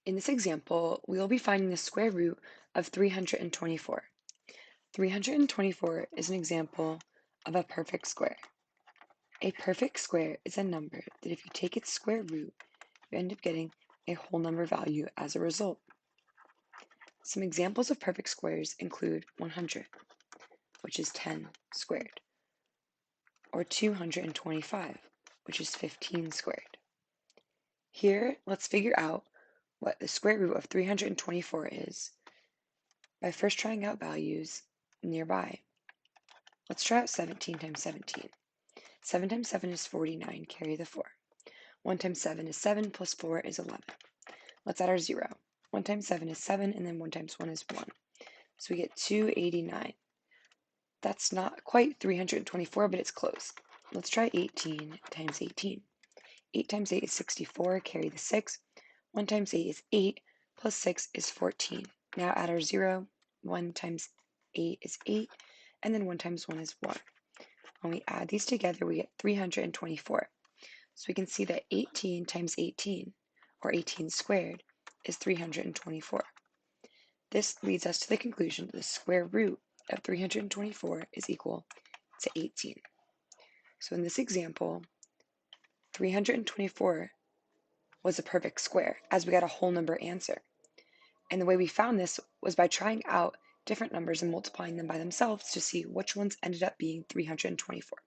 In this example, we will be finding the square root of 324. 324 is an example of a perfect square. A perfect square is a number that if you take its square root, you end up getting a whole number value as a result. Some examples of perfect squares include 100, which is 10 squared, or 225, which is 15 squared. Here, let's figure out what the square root of 324 is by first trying out values nearby. Let's try out 17 times 17. 7 times 7 is 49, carry the 4. 1 times 7 is 7, plus 4 is 11. Let's add our 0. 1 times 7 is 7, and then 1 times 1 is 1. So we get 289. That's not quite 324, but it's close. Let's try 18 times 18. 8 times 8 is 64, carry the 6. 1 times 8 is 8, plus 6 is 14. Now add our 0. 1 times 8 is 8, and then 1 times 1 is 1. When we add these together, we get 324. So we can see that 18 times 18, or 18 squared, is 324. This leads us to the conclusion that the square root of 324 is equal to 18. So in this example, 324 was a perfect square, as we got a whole number answer. And the way we found this was by trying out different numbers and multiplying them by themselves to see which ones ended up being 324.